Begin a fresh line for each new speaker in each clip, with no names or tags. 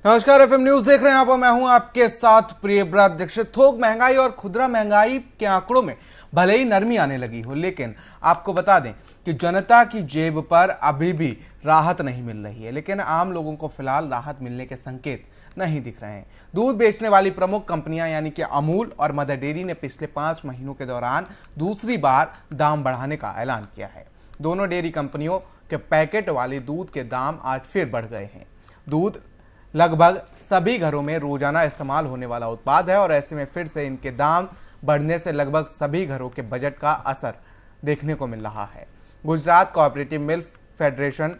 नमस्कार, FM news देख रहे हैं आप। मैं हूं आपके साथ प्रियव्रत दीक्षित। थोक महंगाई और खुदरा महंगाई के आंकड़ों में भले ही नरमी आने लगी हो, लेकिन आपको बता दें कि जनता की जेब पर अभी भी राहत नहीं मिल रही है। लेकिन आम लोगों को फिलहाल राहत मिलने के संकेत नहीं दिख रहे हैं। दूध बेचने वाली प्रमुख कंपनियां यानी कि अमूल और मदर डेयरी ने पिछले 5 महीनों के दौरान दूसरी बार दाम बढ़ाने का ऐलान किया है। दोनों डेयरी कंपनियों के पैकेट वाले दूध के दाम आज फिर बढ़ गए हैं। दूध लगभग सभी घरों में रोजाना इस्तेमाल होने वाला उत्पाद है और ऐसे में फिर से इनके दाम बढ़ने से लगभग सभी घरों के बजट का असर देखने को मिल रहा है। गुजरात कोऑपरेटिव मिल्क फेडरेशन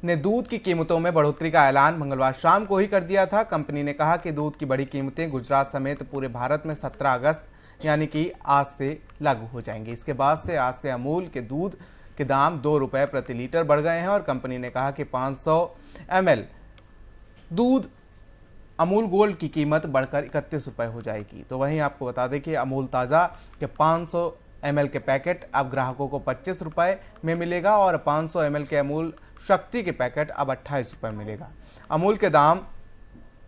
ने दूध की कीमतों में बढ़ोतरी का ऐलान मंगलवार शाम को ही कर दिया था। कंपनी ने कहा कि दूध की बड़ी कीमतें गुजरात समेत पूरे भारत में 17 अगस्त यानी कि आज से लागू हो जाएंगी। इसके बाद से आज से अमूल के दूध के दाम 2 रुपये प्रति लीटर बढ़ गए हैं और कंपनी ने कहा कि 500 ml दूध अमूल गोल्ड की कीमत बढ़कर 31 रुपये हो जाएगी। तो वहीं आपको बता दें कि अमूल ताज़ा के 500 ml के पैकेट अब ग्राहकों को 25 रुपये में मिलेगा और 500 ml के अमूल शक्ति के पैकेट अब 28 रुपये मिलेगा। अमूल के दाम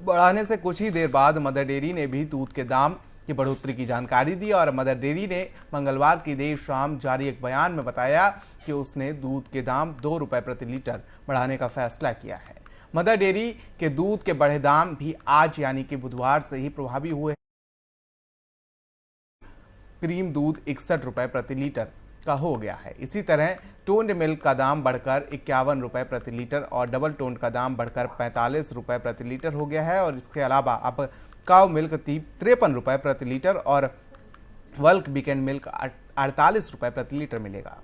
बढ़ाने से कुछ ही देर बाद मदर डेयरी ने भी दूध के दाम की बढ़ोतरी की जानकारी दी और मदर डेयरी ने मंगलवार की देर शाम जारी एक बयान में बताया कि उसने दूध के दाम 2 रुपये प्रति लीटर बढ़ाने का फैसला किया है। मदर डेयरी के दूध के बढ़े दाम भी आज यानी कि बुधवार से ही प्रभावी हुए। क्रीम दूध 61 रुपये प्रति लीटर का हो गया है। इसी तरह टोन्ड मिल्क का दाम बढ़कर 51 रुपये प्रति लीटर और डबल टोन्ड का दाम बढ़कर 45 रुपये प्रति लीटर हो गया है। और इसके अलावा अब काउ मिल्क 53 रुपये प्रति लीटर और वल्क वीकेंड मिल्क 48 रुपये प्रति लीटर मिलेगा।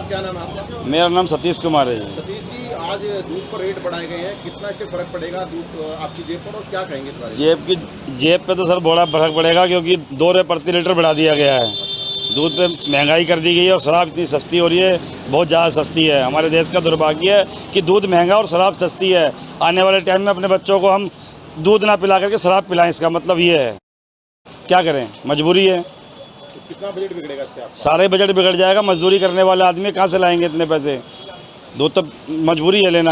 क्या नाम है आपका?
मेरा नाम सतीश कुमार है जी।
सतीश जी, आज दूध पर रेट बढ़ाए गए हैं, कितना इससे फर्क पड़ेगा दूध आपकी जेब पर और क्या कहेंगे इस बारे में?
जेब पे तो सर बड़ा फर्क पड़ेगा क्योंकि 2 रुपये प्रति लीटर बढ़ा दिया गया है। दूध पे महंगाई कर दी गई है और शराब इतनी सस्ती हो रही है, बहुत ज़्यादा सस्ती है। हमारे देश का दुर्भाग्य है कि दूध महंगा और शराब सस्ती है। आने वाले टाइम में अपने बच्चों को हम दूध ना पिला करके शराब पिलाएं, इसका मतलब ये है। क्या करें, मजबूरी है।
कितना बजट बिगड़ेगा इससे आपका?
सारे बजट बिगड़ जाएगा। मजदूरी करने वाले आदमी कहाँ से लाएंगे इतने पैसे? दूध तो मजबूरी है लेना,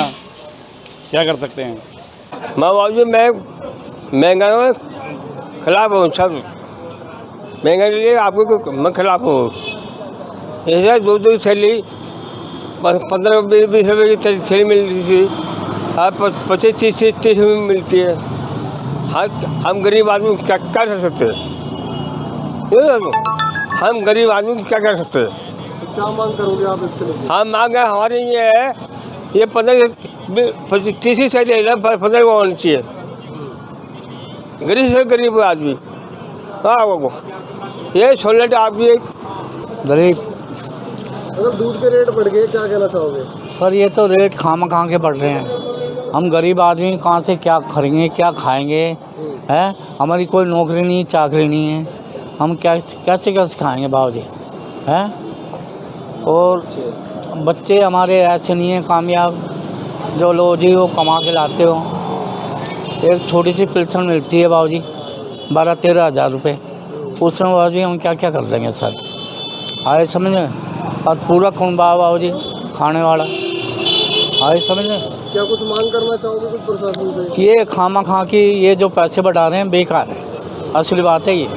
क्या कर सकते हैं।
बाबू मैं महंगाई में खिलाफ हूँ, सब महंगाई के लिए आपको मैं खिलाफ हूँ। ऐसे दूध की थैली 15-20 रुपये की थैली मिलती थी, अब 25-30 रुपये मिलती है। हम गरीब आदमी क्या कर सकते हैं? हम गरीब आदमी क्या कर सकते हैं?
क्या मांग करोगे आप इसके लिए?
हम मांग है हमारी ये है, ये 15-30 से 15 को होनी चाहिए। गरीब से गरीब आदमी हाँ वो ये सोलेट आपकी एक
गरीब।
अगर दूध के रेट बढ़ गए क्या कहना चाहोगे?
सर ये तो रेट खामा खा के बढ़ रहे हैं। हम गरीब आदमी कहाँ से क्या खरीदेंगे, क्या खाएंगे? हैं, हमारी कोई नौकरी नहीं, चाकरी नहीं है, हम कैसे खाएंगे बाबूजी? हैं, और बच्चे हमारे ऐसे नहीं हैं कामयाब जो लोग जी वो कमा के लाते हो। एक छोटी सी पेंशन मिलती है बाबूजी 12-13 हज़ार रुपये, उसमें बाबूजी हम क्या क्या कर देंगे सर? आए समझ में? और पूरा कुनबा बाबूजी खाने वाला, आए समझ में?
क्या कुछ मांग करना चाहोगे कुछ प्रशासन से?
ये खामा खा की ये जो पैसे बढ़ा रहे हैं बेकार है, असली बात है ये।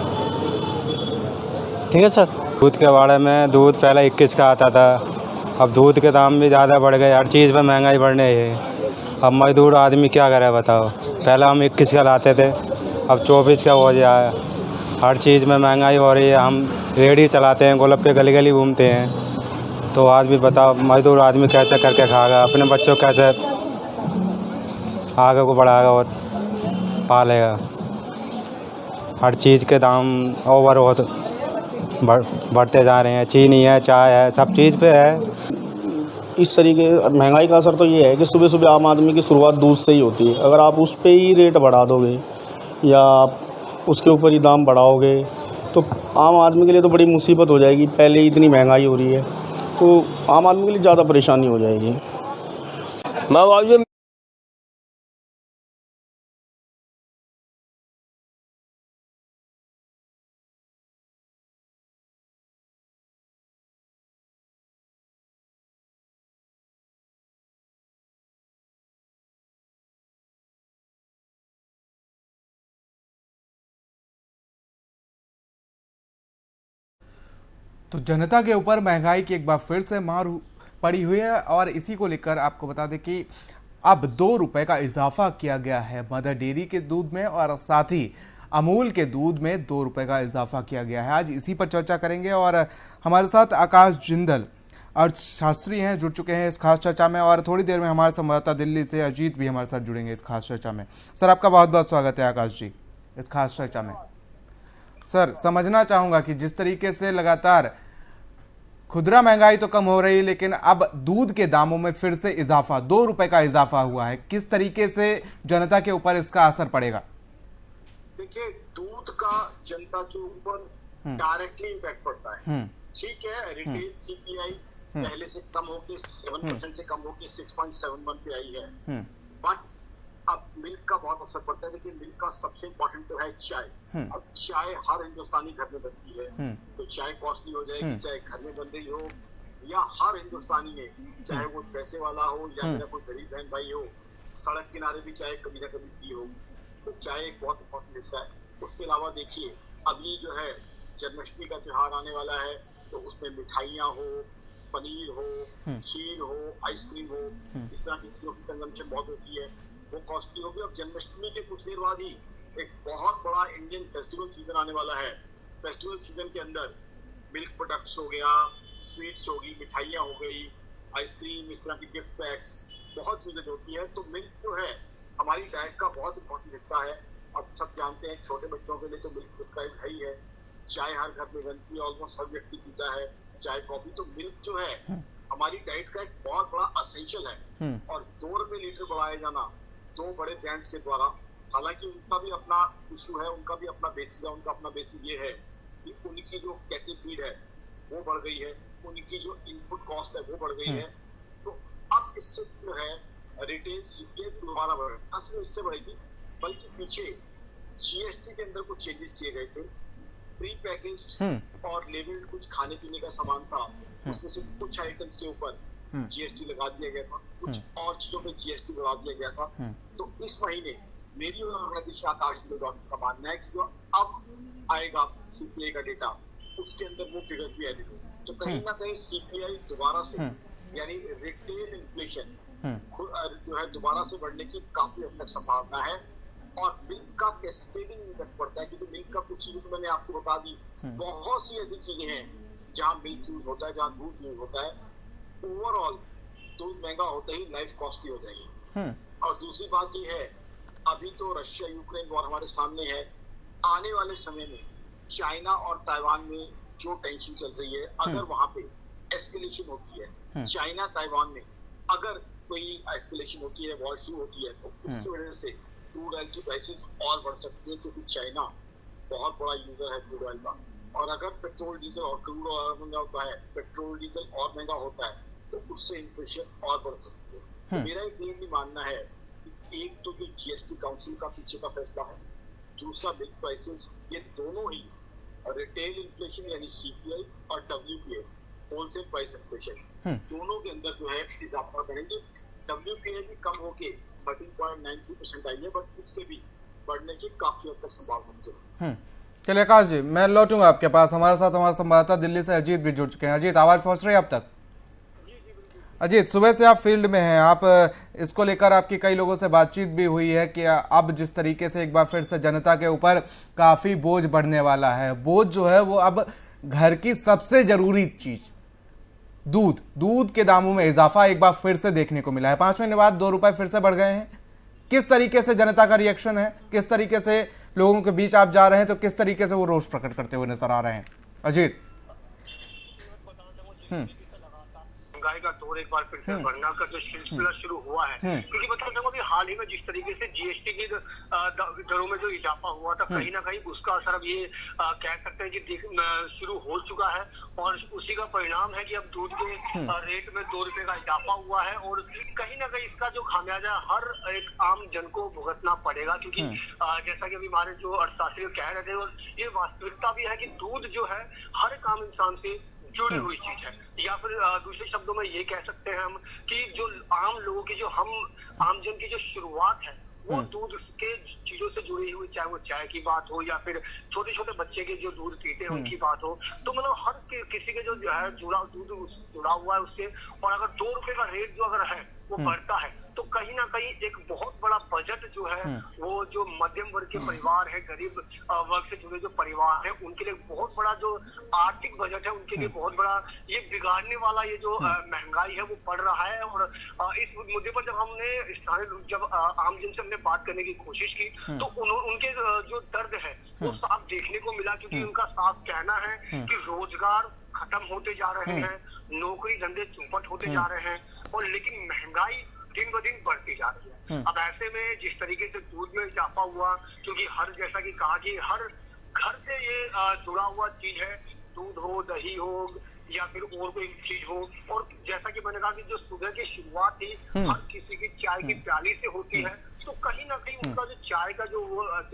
ठीक है सर।
दूध के बारे में दूध पहले 21 का आता था, अब दूध के दाम भी ज़्यादा बढ़ गए, हर चीज़ में महंगाई बढ़ने है। अब मजदूर आदमी क्या करे बताओ? पहले हम 21 का लाते थे, अब 24 का हो गया है। हर चीज़ में महंगाई हो रही है। हम रेहड़ी चलाते हैं, गोलगप्पे गली गली घूमते हैं, तो आदमी बताओ मजदूर आदमी कैसे करके खाएगा? अपने बच्चों कैसे आगे को बढ़ाएगा और पालेगा? हर चीज़ के दाम ओवर बहुत बढ़ते जा रहे हैं। चीनी है, चाय है, सब चीज़ पे है।
इस तरीके महंगाई का असर तो ये है कि सुबह सुबह आम आदमी की शुरुआत दूध से ही होती है। अगर आप उस पे ही रेट बढ़ा दोगे या आप उसके ऊपर ही दाम बढ़ाओगे तो आम आदमी के लिए तो बड़ी मुसीबत हो जाएगी। पहले ही इतनी महंगाई हो रही है तो आम आदमी के लिए ज़्यादा परेशानी हो जाएगी।
माँ बाप जी
तो जनता के ऊपर महंगाई की एक बार फिर से मार पड़ी हुई है और इसी को लेकर आपको बता दें कि अब 2 रुपए का इजाफा किया गया है मदर डेयरी के दूध में और साथ ही अमूल के दूध में 2 रुपए का इजाफा किया गया है। आज इसी पर चर्चा करेंगे और हमारे साथ आकाश जिंदल अर्थशास्त्री हैं, जुड़ चुके हैं इस खास चर्चा में और थोड़ी देर में हमारे संवाददाता दिल्ली से अजीत भी हमारे साथ जुड़ेंगे इस खास चर्चा में। सर, आपका बहुत बहुत स्वागत है आकाश जी इस खास चर्चा में। सर, समझना चाहूँगा कि जिस तरीके से लगातार खुदरा महंगाई तो कम हो रही है लेकिन अब दूध के दामों में फिर से इजाफा 2 रुपए का इजाफा हुआ है, किस तरीके से जनता के ऊपर इसका असर पड़ेगा?
देखिए, दूध का जनता के ऊपर डायरेक्टली इम्पैक्ट पड़ता है। ठीक है, रिटेल सीपीआई पहले से कम होके 7% से कम होके 6.71 पे आई है, बट अब मिल्क का बहुत असर पड़ता है। देखिए, मिल्क का सबसे इम्पोर्टेंट तो है चाय। अब चाय हर हिंदुस्तानी घर में बनती है, तो चाय कॉस्टली हो जाएगी, चाहे घर में बन रही हो या हर हिंदुस्तानी ने, चाहे वो पैसे वाला हो या मेरा कोई गरीब बहन भाई हो, सड़क किनारे भी चाय कभी ना कभी पी हो, तो चाय एक बहुत इम्पोर्टेंट हिस्सा है। उसके अलावा देखिए, अभी जो है जन्माष्टमी का त्योहार आने वाला है, तो उसमें मिठाइयाँ हो, पनीर हो, खीर हो, आइसक्रीम हो, इस तरह की चीजों की कंजम्पशन बहुत होती है, वो कॉस्टली होगी। अब जन्माष्टमी के कुछ देर बाद ही एक बहुत बड़ा इंडियन फेस्टिवल सीजन आने वाला है। फेस्टिवल सीजन के अंदर मिल्क प्रोडक्ट्स हो गया, स्वीट्स होगी, मिठाइयाँ हो गई, आइसक्रीम, इस तरह की गिफ्ट पैक्स, बहुत यूजेज होती है। तो मिल्क जो है हमारी डाइट का बहुत इंपॉर्टेंट हिस्सा है। अब सब जानते हैं छोटे बच्चों के लिए तो मिल्क प्रिस्क्राइब है ही है, चाय हर घर में बनती है, ऑलमोस्ट हर व्यक्ति पीता है चाय कॉफी। तो मिल्क जो है हमारी डाइट का एक बहुत बड़ा असेंशियल है। और 2 रुपए लीटर बढ़ाया जाना 2 बड़े ब्रांड्स के द्वारा, हालांकि उनका भी अपना इशू है, उनका भी अपना बेसिस है। उनका अपना बेसिस ये है कि उनकी जो कैटल फीड है वो बढ़ गई है, उनकी जो इनपुट कॉस्ट है वो बढ़ गई है। तो अब इससे जो है रिटेल सीपीआई दोबारा बढ़ रही, असल इससे बढ़ेगी, बल्कि पीछे जीएसटी के अंदर कुछ चेंजेस किए गए थे। प्री पैकेज्ड और लेबल्ड कुछ खाने पीने का सामान था, उसमें से कुछ आइटम्स के ऊपर जीएसटी लगा दिया गया था, कुछ और चीजों पे जीएसटी लगा दिया गया था। तो इस महीने मेरी और ऑर्गेनाइजेशन आकाश डॉक्टर का मानना है कि जो अब आएगा सीपीआई का डेटा, उसके अंदर वो फिगर्स भी एडिट हो, तो कहीं ना कहीं सीपीआई दोबारा से यानी रिटेल इन्फ्लेशन जो है दोबारा से बढ़ने की काफी हद तक संभावना है। और मिल्क का कैस्केडिंग इफेक्ट पड़ता है, क्योंकि मिल्क का कुछ चीजें तो मैंने आपको बता दी, बहुत सी ऐसी चीजें हैं जहाँ मिल्क यूज होता है, जहाँ दूध यूज होता है। ओवरऑल दूध महंगा होते ही लाइफ कॉस्टली हो जाएगी। और दूसरी बात ये है, अभी तो रशिया यूक्रेन वॉर हमारे सामने है, आने वाले समय में चाइना और ताइवान में जो टेंशन चल रही है, अगर वहां पे एस्केलेशन होती है, चाइना ताइवान में अगर कोई एस्केलेशन होती है, वॉर शुरू होती है, तो उसकी वजह से क्रूड ऑयल की प्राइसेस और बढ़ सकती है, क्योंकि चाइना बहुत बड़ा यूजर है क्रूड ऑयल का। और अगर पेट्रोल डीजल और क्रूड ऑयल महंगा होता है, पेट्रोल डीजल और महंगा होता है, तो उससे इन्फ्लेशन और बढ़ सकती है। तो मेरा एक ये मानना है कि एक तो जो जीएसटी काउंसिल का पीछे का फैसला है, दूसरा मिल्क प्राइसेस, ये दोनों ही रिटेल इन्फ्लेशन यानी सीपीआई और डब्ल्यूपीआई होलसेल प्राइस इन्फ्लेशन, दोनों के अंदर जो है इजाफा करेंगे। डब्ल्यूपीआई भी कम होके 13.93% आई है, बट उसके भी बढ़ने की काफी हद तक संभावना है।
चलिए आकाश जी, मैं लौटूंगा आपके पास। हमारे साथ हमारे संवाददाता दिल्ली से अजीत भी जुड़ चुके हैं। अजीत, आवाज पहुंच रही है अब तक? अजीत, सुबह से आप फील्ड में हैं, आप इसको लेकर आपकी कई लोगों से बातचीत भी हुई है कि अब जिस तरीके से एक बार फिर से जनता के ऊपर काफ़ी बोझ बढ़ने वाला है, बोझ जो है वो अब घर की सबसे ज़रूरी चीज़ दूध के दामों में इजाफा एक बार फिर से देखने को मिला है। 5 महीने बाद 2 रुपए फिर से बढ़ गए हैं। किस तरीके से जनता का रिएक्शन है, किस तरीके से लोगों के बीच आप जा रहे हैं, तो किस तरीके से वो रोष प्रकट करते हुए नजर आ रहे हैं? अजीत।
महंगाई का दौर एक बार फिर से बढ़ना का जो सिलसिला शुरू हुआ है, क्योंकि बता दूं अभी हाल ही में जिस तरीके से जीएसटी की दरों में जो इजाफा हुआ था, कहीं ना कहीं उसका असर अब ये कह सकते हैं कि शुरू हो चुका है, और उसी का परिणाम है कि अब दूध के रेट में 2 रुपए का इजाफा हुआ है, और कहीं ना कहीं इसका जो खामियाजा हर एक आम जन को भुगतना पड़ेगा, क्योंकि जैसा कि अभी हमारे जो अर्थशास्त्री कह रहे थे, और ये वास्तविकता भी है कि दूध जो है हर एक आम इंसान से जुड़ी हुई चीज है, या फिर दूसरे शब्दों में ये कह सकते हैं हम कि जो आम लोगों की जो आम जन की जो शुरुआत है वो दूध के चीजों से जुड़ी हुई, चाहे वो चाय की बात हो या फिर छोटे छोटे बच्चे के जो दूध पीते हैं उनकी बात हो, तो मतलब हर किसी के जो है दूध जुड़ा हुआ है उससे। और अगर 2 रुपए का रेट जो अगर है वो बढ़ता है, तो कहीं ना कहीं एक बहुत बड़ा बजट जो है वो जो मध्यम वर्ग के परिवार है, गरीब वर्ग से जुड़े जो परिवार है, उनके लिए बहुत बड़ा जो आर्थिक बजट है उनके लिए बहुत बड़ा ये बिगाड़ने वाला ये जो महंगाई है वो पड़ रहा है। और इस मुद्दे पर जब आम जन से हमने बात करने की कोशिश की, तो उनके जो दर्द है वो साफ देखने को मिला, क्योंकि उनका साफ कहना है कि रोजगार खत्म होते जा रहे हैं, नौकरी धंधे चौपट होते जा रहे हैं, और लेकिन महंगाई दिन ब दिन बढ़ती जा रही है। अब ऐसे में जिस तरीके से दूध में इजाफा हुआ, क्योंकि जैसा कि कहा कि हर घर से ये जुड़ा हुआ चीज है, दूध हो, दही हो या फिर और कोई चीज हो, और जैसा कि मैंने कहा कि जो सुबह की शुरुआत थी हर किसी की चाय की प्याली से होती है, तो कहीं ना कहीं उनका जो चाय का जो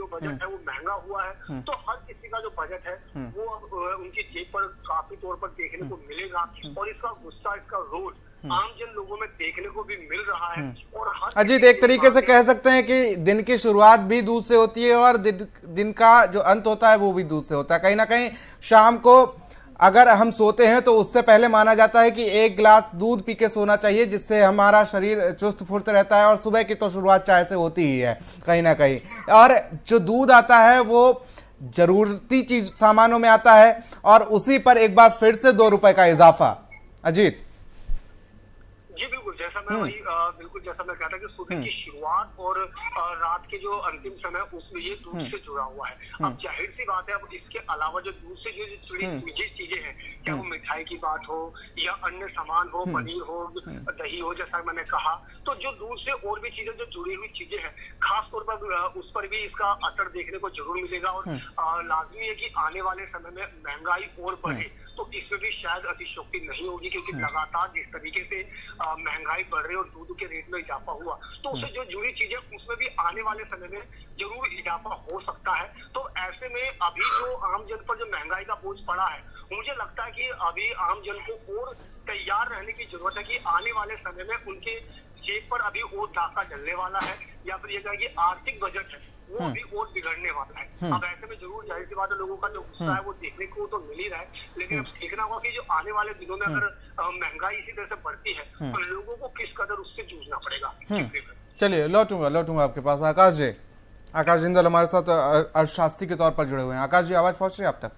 बजट है वो महंगा हुआ है, तो हर किसी का जो बजट है वो उनकी जेब पर काफी तौर पर देखने को मिलेगा, और इसका गुस्सा, इसका रोष आम जन लोगों में देखने को भी मिल रहा है। और
अजीत, एक तरीके से कह सकते हैं कि दिन की शुरुआत भी दूध से होती है और दिन का जो अंत होता है वो भी दूध से होता है। कहीं ना कहीं शाम को अगर हम सोते हैं तो उससे पहले माना जाता है कि 1 गिलास दूध पी के सोना चाहिए, जिससे हमारा शरीर चुस्त फुर्त रहता है, और सुबह की तो शुरुआत चाय से होती ही है कहीं ना कहीं। और जो दूध आता है वो जरूरती चीज सामानों में आता है, और उसी पर एक बार फिर से 2 रुपए का इजाफा। अजीत
जी बिल्कुल, जैसा मैं कहता कि सुबह की शुरुआत और रात के जो अंतिम समय उसमें ये दूध से जुड़ा हुआ है। अब जाहिर सी बात है, अब इसके अलावा जो दूध से जो जुड़ी निजी चीजें हैं, क्या वो मिठाई की बात हो या अन्य सामान हो, पनीर हो, दही हो, जैसा मैंने कहा, तो जो दूध से और भी चीजें जो जुड़ी हुई चीजें हैं, खास तौर पर उस पर भी इसका असर देखने को जरूर मिलेगा। और लाजमी है कि आने वाले समय में महंगाई और बढ़े, तो इसमें भी शायद अतिशयोक्ति नहीं होगी, क्योंकि लगातार जिस तरीके से महंगाई बढ़ रही है और दूध के रेट में इजाफा हुआ, तो उससे जो जुड़ी चीजें उसमें भी आने वाले समय में जरूर इजाफा हो सकता है। तो ऐसे में अभी जो आम जन पर जो महंगाई का बोझ पड़ा है, मुझे लगता है कि अभी आम जन को और तैयार रहने की जरूरत है कि आने वाले समय में उनके जेब पर अभी और डाका डलने वाला है, या फिर ये कहें कि आर्थिक बजट है वो अभी और बिगड़ने वाला है। अब ऐसे में जरूर जाहिर सी बात है, लोगों का जो गुस्सा है वो देखने को तो मिल ही रहा है, लेकिन अब देखना होगा कि जो आने वाले दिनों में अगर महंगाई इसी तरह से बढ़ती है तो लोगों को किस कदर उससे जूझना पड़ेगा।
चलिए लौटूंगा आपके पास। आकाश जिंदल हमारे साथ अर्थशास्त्री के तौर पर जुड़े हुए हैं। आकाश जी, आवाज पहुंच रही है आप तक?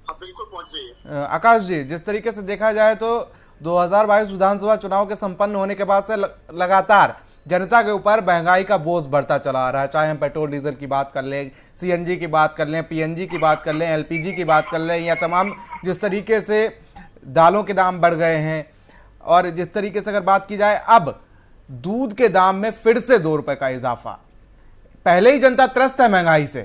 हाँ बिल्कुल पहुंच रही है।
आकाश जी, जिस तरीके से देखा जाए तो 2022 विधानसभा चुनाव के संपन्न होने के बाद से लगातार जनता के ऊपर महंगाई का बोझ बढ़ता चला आ रहा है। चाहे हम पेट्रोल डीजल की बात कर लें, सीएनजी की बात कर लें, पीएनजी की बात कर लें, एलपीजी की बात कर लें, या तमाम जिस तरीके से दालों के दाम बढ़ गए हैं, और जिस तरीके से अगर बात की जाए अब दूध के दाम में फिर से 2 रुपए का इजाफा। पहले ही जनता त्रस्त है महंगाई से,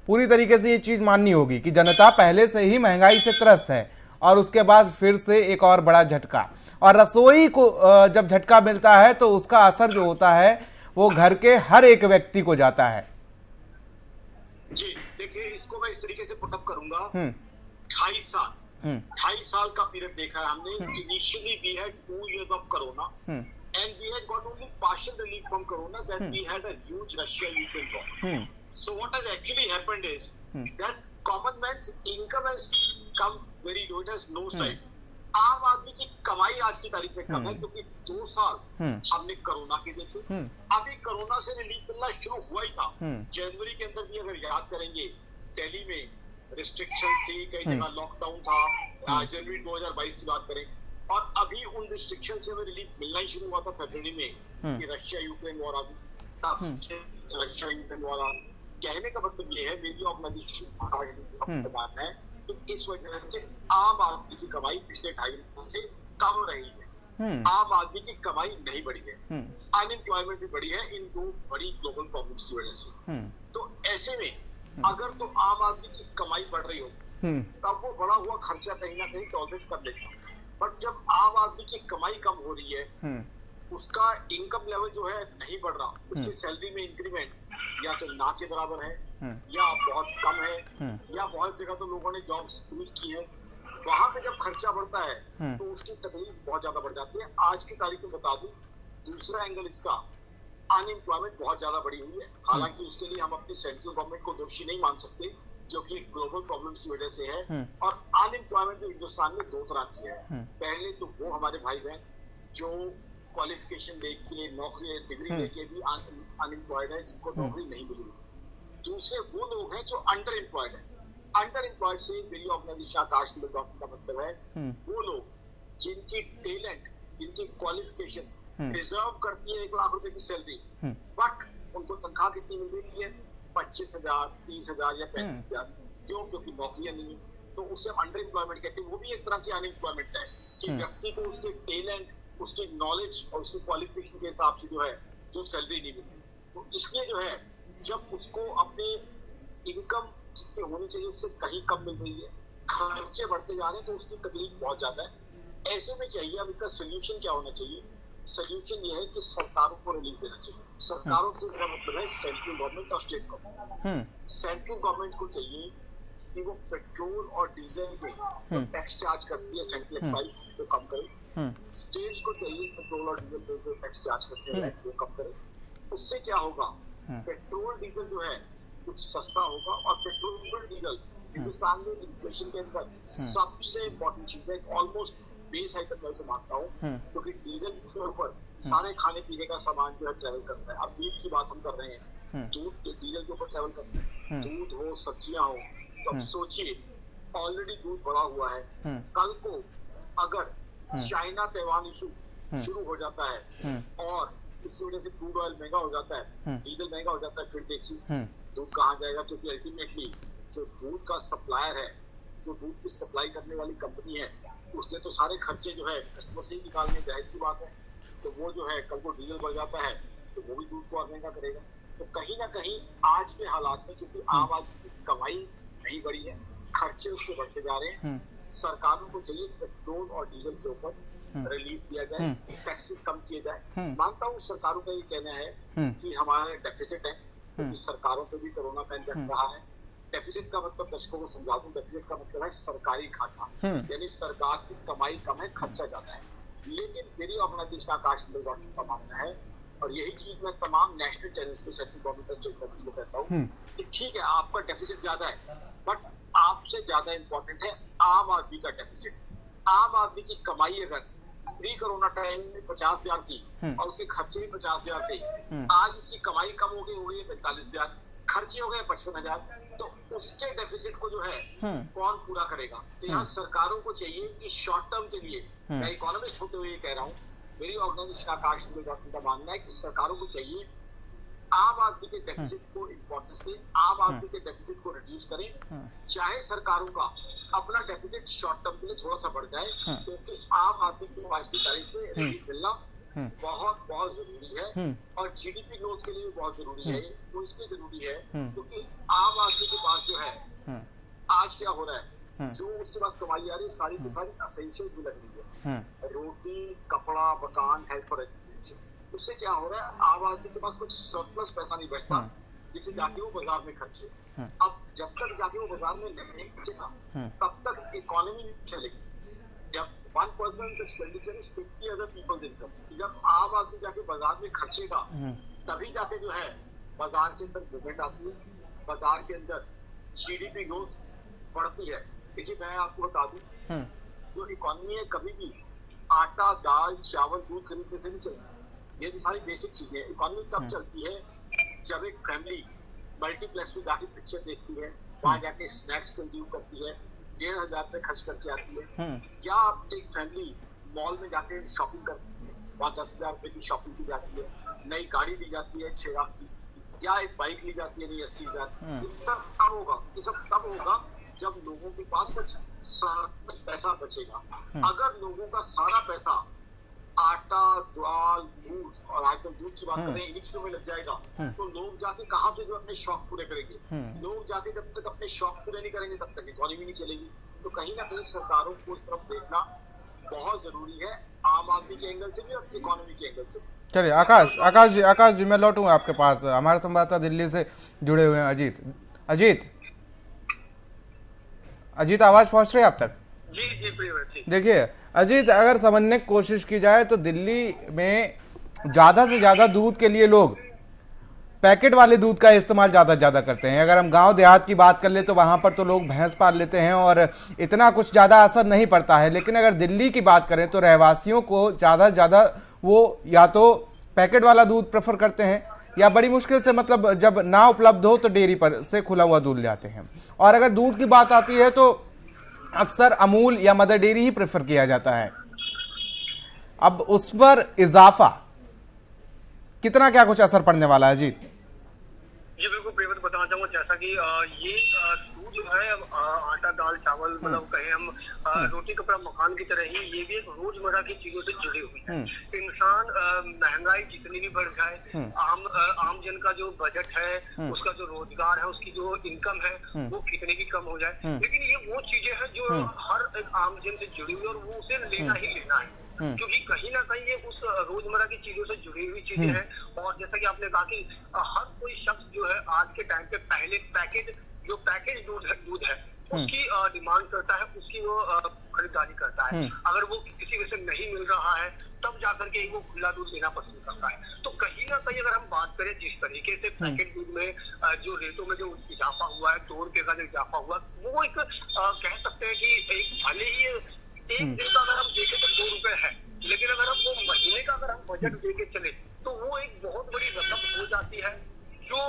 पूरी तरीके से ये चीज माननी होगी कि जनता पहले से ही महंगाई से त्रस्त है, और उसके बाद फिर से एक और बड़ा झटका। और रसोई को जब झटका मिलता है तो उसका असर जो होता है वो घर के हर एक व्यक्ति को जाता है।
जी देखिए, इसको मैं इस तरीके से पुटअप करूंगा। 2.5 साल का पीरियड देखा है हमने। Initially we had 2 years of corona and we had got only partial relief from corona, that we had a huge Russia-Ukraine war. So what has actually happened is that common man's income has come very low, it has nosedived. आम आदमी की कमाई आज की तारीख में कम है, क्योंकि 2 साल हमने कोरोना के देखे। अभी कोरोना से रिलीफ मिलना शुरू हुआ ही था। जनवरी के अंदर भी अगर याद करेंगे, दिल्ली में रिस्ट्रिक्शंस थी, कई जगह लॉकडाउन था। जनवरी 2022 की बात करें, और अभी उन रिस्ट्रिक्शन से हमें रिलीफ मिलना ही शुरू हुआ था फरवरी में कि Russia Ukraine war Russia Ukraine war. कहने का मतलब ये है, मेरी ऑर्गेनाइजेशन है कि इस वजह से आम आदमी की कमाई पिछले 2.5 साल से कम रही है। आम आदमी की कमाई नहीं बढ़ी है, अनएम्प्लॉयमेंट भी बढ़ी है इन दो बड़ी ग्लोबल प्रॉब्लम्स की वजह से। तो ऐसे में अगर तो आम आदमी की कमाई बढ़ रही हो तब वो बढ़ा हुआ खर्चा कहीं ना कहीं टॉलरेट कर लेता, बट जब आम आदमी की कमाई कम हो रही है, उसका इनकम लेवल जो है नहीं बढ़ रहा, उसकी सैलरी में इंक्रीमेंट या तो ना के बराबर है या बहुत कम है, या बहुत जगह तो लोगों ने जॉब्स लूज की है, वहां पे जब खर्चा बढ़ता है तो उसकी तकलीफ बहुत ज्यादा बढ़ जाती है। आज की तारीख में बता दूं, दूसरा एंगल इसका, अनएम्प्लॉयमेंट बहुत ज्यादा बढ़ी हुई है। हालांकि उसके लिए हम अपनी सेंट्रल गवर्नमेंट को दोषी नहीं मान सकते, जो कि ग्लोबल प्रॉब्लम्स की वजह से है। और अनएम्प्लॉयमेंट भी हिंदुस्तान में दो तरह की है। पहले तो वो हमारे भाई बहन जो क्वालिफिकेशन लेके नौकरी डिग्री लेके भी अनएम्प्लॉयड है, जिनको नौकरी नहीं मिली। दूसरे वो लोग हैं जो अंडर एम्प्लॉयड है। अंडर एम्प्लॉयड से मेरी ऑर्गेनाइजेशन आकाश डॉक्टर का मतलब है वो लोग जिनकी टैलेंट, जिनकी क्वालिफिकेशन डिजर्व करती है 1 लाख रुपए की सैलरी, बट उनको तनख्वाह कितनी मिल रही है 25,000, 30,000 या 35,000। क्यों? क्योंकि नौकरियां नहीं है। तो उसे हम अंडर एम्प्लॉयमेंट कहते हैं। वो भी एक तरह की अनएम्प्लॉयमेंट है कि व्यक्ति को उसके टैलेंट, उसकी नॉलेज और उसकी क्वालिफिकेशन के हिसाब से जो है जो सैलरी नहीं मिलती। तो इसलिए जो है जब उसको अपने इनकम जितनी होनी चाहिए उससे कहीं कम मिल रही है, खर्चे बढ़ते जा रहे हैं, तो उसकी तकलीफ बहुत ज्यादा है। ऐसे में चाहिए, अब इसका सोल्यूशन क्या होना चाहिए? सोल्यूशन ये है कि सरकारों को रिलीफ देना चाहिए। सरकारों से मेरा मतलब है सेंट्रल गवर्नमेंट और स्टेट गवर्नमेंट। सेंट्रल गवर्नमेंट को चाहिए कि वो पेट्रोल और डीजल पे टैक्स चार्ज करती है, सेंट्रल एक्साइज को कम करे। स्टेट्स को चाहिए पेट्रोल और डीजल पे जो टैक्स चार्ज करते हैं वो कम करे। उससे क्या होगा? पेट्रोल डीजल जो है कुछ सस्ता होगा, और पेट्रोल और डीजल हिंदुस्तान में इन्फ्लेशन के अंदर सबसे इम्पोर्टेंट चीज है। ऑलमोस्ट बेस आइटम मैं से मानता हूँ, क्योंकि डीजल के ऊपर सारे खाने पीने का सामान जो है ट्रेवल करता है। अब दूध की बात हम कर रहे हैं, दूध डीजल के ऊपर ट्रेवल करता है, दूध हो, सब्जियां हो। तो अब सोचिए, ऑलरेडी दूध बढ़ा हुआ है, कल को अगर चाइना ताइवान इशू शुरू हो जाता है और इसकी वजह से क्रूड ऑयल महंगा हो जाता है, डीजल महंगा हो जाता है, फिर देखिए दूध कहाँ जाएगा? क्योंकि अल्टीमेटली जो दूध का सप्लायर है, जो दूध की सप्लाई करने वाली कंपनी है, उसने तो सारे खर्चे जो है कस्टमर से ही निकालने, जाहिर सी बात है। तो वो जो है कल को डीजल बढ़ जाता है तो वो भी दूध को और महंगा करेगा। तो कहीं ना कहीं आज के हालात में, क्योंकि आम आदमी की कमाई नहीं बढ़ी है, खर्चे उसके बढ़ते जा रहे हैं, सरकारों को चाहिए पेट्रोल और डीजल के ऊपर रिलीफ दिया जाए, टैक्सेस कम किए जाए। मानता हूँ सरकारों का ये कहना है कि हमारे डेफिसिट है, क्योंकि सरकारों पे भी कोरोना पैंडेमिक रहा है। डेफिसिट का मतलब दर्शकों को समझा दूं, डेफिसिट का मतलब है सरकारी घाटा, यानी सरकार की कमाई कम है, खर्चा ज्यादा है। लेकिन मेरी ऑर्गेनाइजेशन आकाश डॉक्टर का मानना है, और यही चीज मैं तमाम नेशनल चैनल्स पे सेंट्रल गवर्नमेंट और स्टेट गवर्नमेंट को कहता हूँ कि ठीक है आपका डेफिसिट ज्यादा है, बट आपसे ज्यादा इंपॉर्टेंट है आम आदमी का डेफिसिट। आम आदमी की कमाई अगर प्री कोरोना टाइम में 50,000 थी और उसके खर्चे भी 50,000 थे, आज उसकी कमाई कम हो गई है 45,000, खर्चे हो गए 55,000, तो उसके डेफिसिट को जो है कौन पूरा करेगा? तो यहाँ सरकारों को चाहिए कि शॉर्ट टर्म के लिए, मैं इकोनॉमिस्ट होते हुए कह रहा हूँ, मेरी ऑर्गेनाइजेशन आकाश डॉक्टर का मानना है कि सरकारों को चाहिए आम आदमी के डेफिसिट को इम्पोर्टेंस दें, आम आदमी के डेफिसिट को रिड्यूस करें। चाहे सरकारों का अपना डेफिसिट शॉर्ट टर्म के लिए थोड़ा सा बढ़ जाए, क्योंकि आम आदमी को आज की तारीख में रिलीफ मिलना बहुत बहुत जरूरी है, और जीडीपी ग्रोथ के लिए भी बहुत जरूरी है। वो इसलिए जरूरी है क्योंकि आम आदमी के पास जो है आज क्या हो रहा है, जो उसके पास कमाई आ रही है सारी की सारी असेंशियल भी लग रही है, रोटी, कपड़ा, मकान, हेल्थ और एजुकेशन। उससे क्या हो रहा है, आम आदमी के पास कुछ सरप्लस पैसा नहीं बचता जिसे जाके वो बाजार में खर्चे। अब जब तक जाके वो बाजार में नहीं खर्चेगा तब तक इकोनॉमी नहीं चलेगी। जब 1% expenditure is 50 other people's income, जब आम आदमी जाके बाजार में खर्चेगा तभी जाके जो है बाजार के अंदर मूवमेंट आती है, बाजार के अंदर जीडीपी ग्रोथ बढ़ती है। देखिए मैं आपको बता दूं, जो इकोनॉमी है कभी भी आटा, दाल, चावल, दूध खरीदने से नहीं चलती। ये भी सारी बेसिक चीजें हैं। इकोनॉमी तब चलती है जब एक फैमिली मल्टीप्लेक्स में जाके पिक्चर देखती है, वहां जाके स्नैक्स कंज्यूम करती है, 1,500 रुपए खर्च करके आती है, या एक फैमिली मॉल में जाके शॉपिंग करती है, वहाँ 10,000 रुपए की शॉपिंग की जाती है, नई गाड़ी ली जाती है 6 लाख की, या एक बाइक ली जाती है 80,000। ये सब तब होगा, ये सब तब होगा जब लोगों के पास कुछ पैसा बचेगा। अगर लोगों का सारा पैसा आटा, दाल, दूध, और आजकल दूध की बात करें, इन्हीं चीजों में लग जाएगा तो लोग जाके कहाँ से जो अपने शौक पूरे करेंगे? लोग जाके जब तक अपने शौक पूरे नहीं करेंगे तब तक इकोनॉमी नहीं चलेगी। तो कहीं ना कहीं सरकारों को उस तरफ देखना बहुत जरूरी है, आम आदमी के एंगल से भी और इकोनॉमी के एंगल से।
चलिए आकाश जी मैं लौटूंगा आपके पास। हमारे संवाददाता दिल्ली से जुड़े हुए हैं अजीत आवाज पहुंच रही है आप तक?
जी।
देखिए अजीत, अगर समझने की कोशिश की जाए तो दिल्ली में ज़्यादा से ज़्यादा दूध के लिए लोग पैकेट वाले दूध का इस्तेमाल ज़्यादा करते हैं। अगर हम गांव देहात की बात कर ले तो वहाँ पर तो लोग भैंस पाल लेते हैं और इतना कुछ ज़्यादा असर नहीं पड़ता है। लेकिन अगर दिल्ली की बात करें तो रहवासियों को ज़्यादा से ज़्यादा वो या तो पैकेट वाला दूध प्रेफर करते हैं या बड़ी मुश्किल से, मतलब जब ना उपलब्ध हो तो डेयरी पर से खुला हुआ दूध ले आते हैं। और अगर दूध की बात आती है तो अक्सर अमूल या मदर डेयरी ही प्रेफर किया जाता है। अब उस पर इजाफा कितना क्या कुछ असर पड़ने वाला है? जीत
जी बिल्कुल प्रेमत बताना चाहूंगा, जैसा कि ये दूध जो है आटा दाल चावल मतलब कहें हम रोटी कपड़ा मकान की तरह ही ये भी एक रोजमर्रा की चीजों से जुड़ी हुई है। इंसान महंगाई जितनी भी बढ़ जाए, आम जन का जो बजट है, उसका जो रोजगार है, उसकी जो इनकम है वो कितनी भी कम हो जाए, लेकिन ये वो चीजें हैं जो हर एक आम जन से जुड़ी हुई और वो उसे लेना ही लेना है, क्योंकि कहीं ना कहीं ये उस रोजमर्रा की चीजों से जुड़ी हुई चीजें हैं। और जैसा कि आपने कहा कि हर कोई शख्स जो है आज के टाइम पे पहले पैकेज दूध है उसकी डिमांड करता है, उसकी वो खरीदारी करता है। अगर वो किसी वजह से नहीं मिल रहा है तब जाकर के वो खुला दूध लेना पसंद करता है। तो कहीं ना कहीं अगर हम बात करें जिस तरीके से पैकेट दूध में जो रेटों में जो इजाफा हुआ है, 2 रुपए का जो इजाफा हुआ, वो एक कह सकते हैं कि एक भले ही एक दिन का अगर हम देखें तो 2 रुपए है, लेकिन अगर हम वो महीने का अगर हम बजट देके चले तो वो एक बहुत बड़ी रकम हो जाती है, जो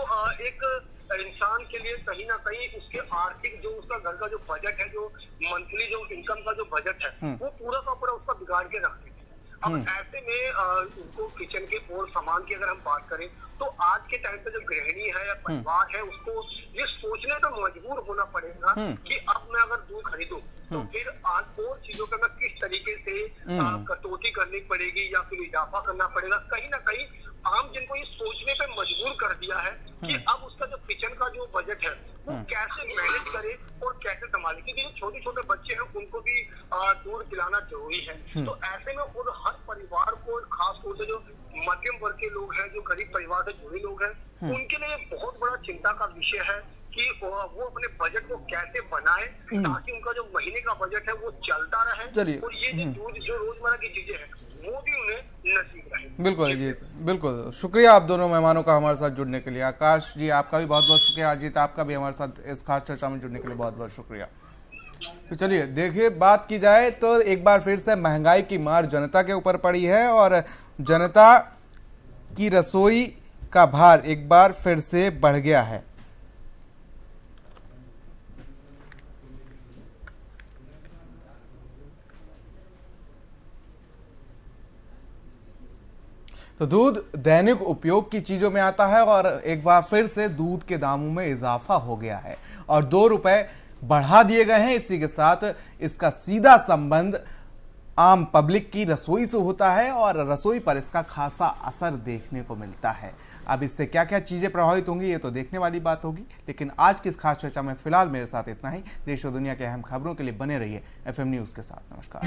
एक इंसान के लिए कहीं ना कहीं उसके आर्थिक जो उसका घर का जो बजट है, जो मंथली जो इनकम का जो बजट है वो पूरा का पूरा उसका बिगाड़ के रख देती है। अब ऐसे में उनको किचन के और सामान की अगर हम बात करें तो आज के टाइम पे जो गृहिणी है या परिवार है उसको ये सोचने पर मजबूर होना पड़ेगा कि अब मैं अगर दूध खरीदूं तो फिर आज और चीजों पे मैं किस तरीके से कटौती करनी पड़ेगी या फिर इजाफा करना पड़ेगा। कहीं ना कहीं आम जन को ये सोचने पे मजबूर कर दिया है कि अब उसका जो किचन का जो बजट है वो कैसे मैनेज करे और कैसे संभाले, क्योंकि जो छोटे छोटे बच्चे हैं उनको भी दूध पिलाना जरूरी है। तो ऐसे में और हर परिवार को, खास तौर से जो मध्यम वर्ग के लोग हैं, जो गरीब परिवार से जुड़े लोग हैं, उनके लिए बहुत बड़ा चिंता का विषय है कि वो अपने बजट को कैसे बनाए ताकि उनका जो महीने का बजट है वो चलता रहे और ये जो दूध जो रोजमर्रा की चीजें हैं वो भी उन्हें नसीब रहे।
बिल्कुल अजीत, बिल्कुल शुक्रिया आप दोनों मेहमानों का हमारे साथ जुड़ने के लिए। आकाश जी आपका भी बहुत बहुत शुक्रिया, अजीत आपका भी हमारे साथ इस खास चर्चा में जुड़ने के लिए बहुत बहुत शुक्रिया। तो चलिए देखिए, बात की जाए तो एक बार फिर से महंगाई की मार जनता के ऊपर पड़ी है और जनता की रसोई का भार एक बार फिर से बढ़ गया है। तो दूध दैनिक उपयोग की चीज़ों में आता है और एक बार फिर से दूध के दामों में इजाफा हो गया है और 2 रुपए बढ़ा दिए गए हैं। इसी के साथ इसका सीधा संबंध आम पब्लिक की रसोई से होता है और रसोई पर इसका खासा असर देखने को मिलता है। अब इससे क्या क्या चीज़ें प्रभावित होंगी ये तो देखने वाली बात होगी, लेकिन आज की इस खास चर्चा में फिलहाल मेरे साथ इतना ही। देश और दुनिया के अहम खबरों के लिए बने रहिए FM न्यूज़ के साथ। नमस्कार।